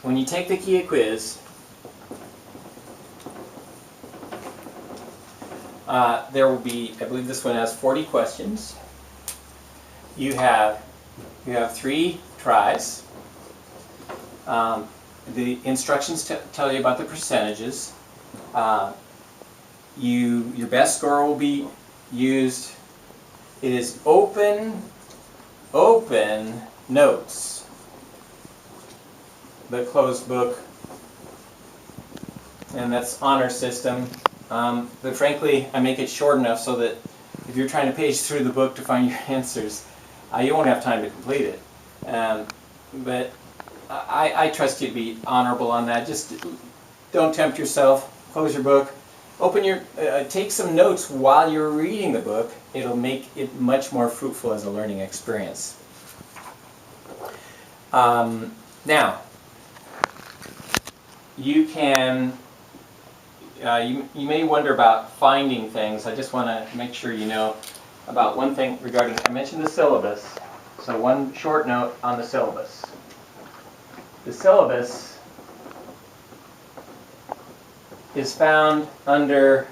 when you take the KIA quiz, there will be, I believe this one has 40 questions. You have 3 tries. The instructions tell you about the percentages. Your best score will be used. It is open notes, the closed book, and that's honor system. But frankly, I make it short enough so that if you're trying to page through the book to find your answers, you won't have time to complete it. But I trust you to be honorable on that. Just don't tempt yourself. Close your book. Take some notes while you're reading the book. It'll make it much more fruitful as a learning experience. Now, you can. You may wonder about finding things. I just want to make sure you know about one thing regarding, I mentioned the syllabus. So one short note on the syllabus. The syllabus is found under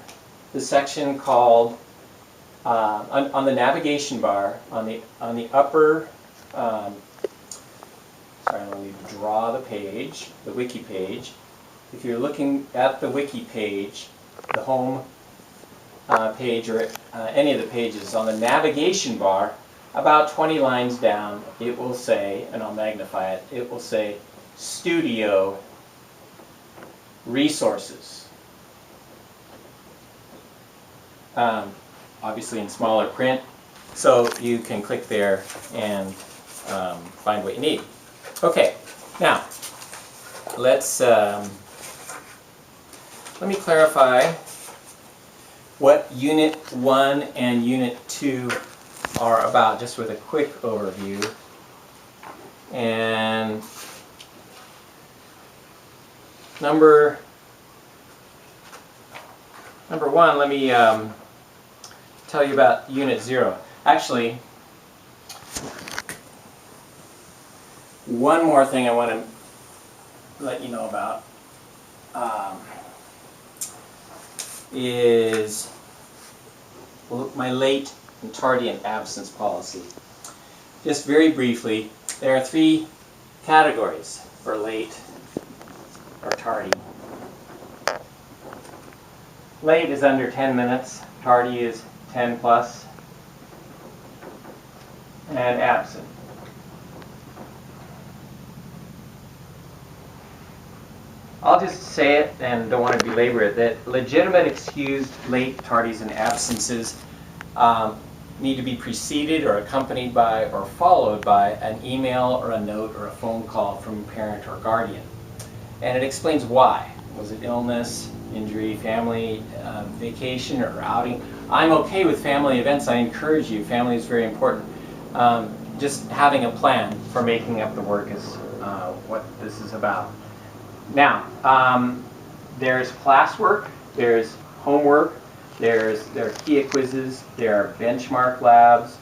the section called, on the navigation bar, on the upper, sorry, let me draw the page, the wiki page. If you're looking at the wiki page, the home page, or any of the pages, on the navigation bar, about 20 lines down, it will say, and I'll magnify it, it will say Studio Resources. Obviously in smaller print, so you can click there and find what you need. Okay, now let's let me clarify what Unit 1 and Unit 2 are about, just with a quick overview. And number 1, let me tell you about Unit 0. Actually, one more thing I want to let you know about is my late and tardy and absence policy. Just very briefly, there are 3 categories for late or tardy. Late is under 10 minutes, tardy is 10 plus, and absent. I'll just say it and don't want to belabor it, that legitimate excused late, tardies, and absences need to be preceded or accompanied by or followed by an email or a note or a phone call from a parent or guardian. And it explains why. Was it illness, injury, family, vacation, or outing? I'm okay with family events. I encourage you. Family is very important. Just having a plan for making up the work is what this is about. Now, there's classwork, there's homework, there are KIA quizzes, there are benchmark labs,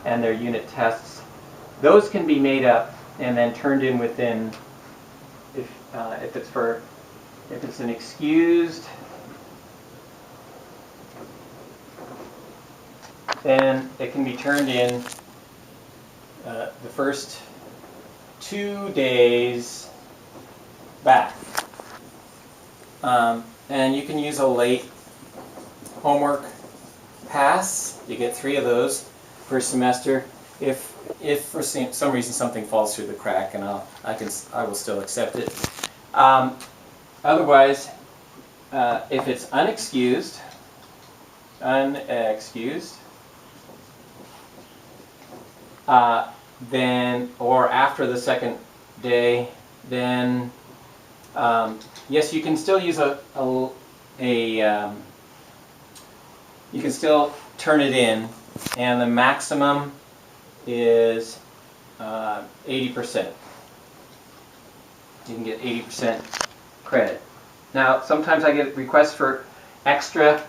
and there are unit tests. Those can be made up and then turned in within, if it's an excused, then it can be turned in the first 2 days back. And you can use a late homework pass. You get 3 of those per semester. If for some reason something falls through the crack, and I will still accept it. Otherwise, if it's unexcused, then, or after the second day, then yes, you can still use you can still turn it in, and the maximum is 80%. You can get 80% credit. Now, sometimes I get requests for extra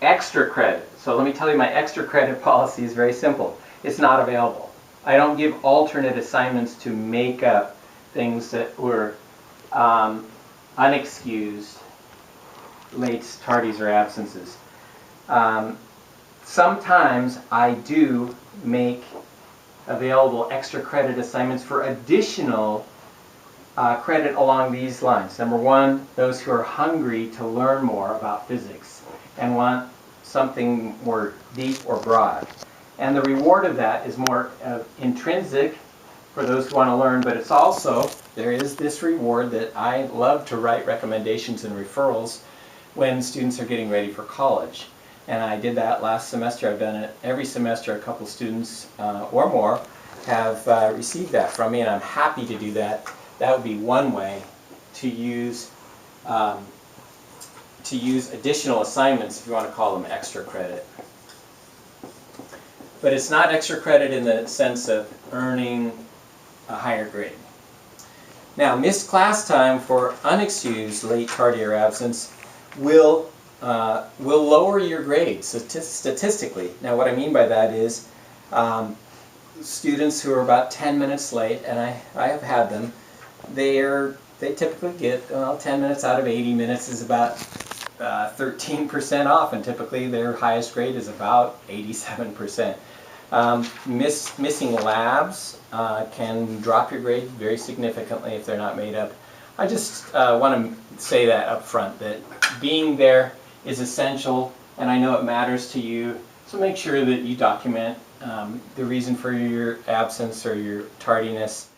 credit. So let me tell you, my extra credit policy is very simple. It's not available. I don't give alternate assignments to make up things that were unexcused late, tardies, or absences. Sometimes I do make available extra credit assignments for additional credit along these lines. Number one, those who are hungry to learn more about physics and want something more deep or broad. And the reward of that is more intrinsic for those who want to learn, but it's also, there is this reward that I love to write recommendations and referrals when students are getting ready for college. And I did that last semester. I've done it every semester. A couple students or more have received that from me, and I'm happy to do that. That would be one way to use additional assignments, if you want to call them extra credit. But it's not extra credit in the sense of earning a higher grade. Now, missed class time for unexcused late, tardy, or absence will lower your grade statistically. Now, what I mean by that is students who are about 10 minutes late, and I have had them, they typically get, 10 minutes out of 80 minutes is about 13% off, and typically their highest grade is about 87%. Missing labs can drop your grade very significantly if they're not made up. I just want to say that up front, that being there is essential, and I know it matters to you, so make sure that you document the reason for your absence or your tardiness.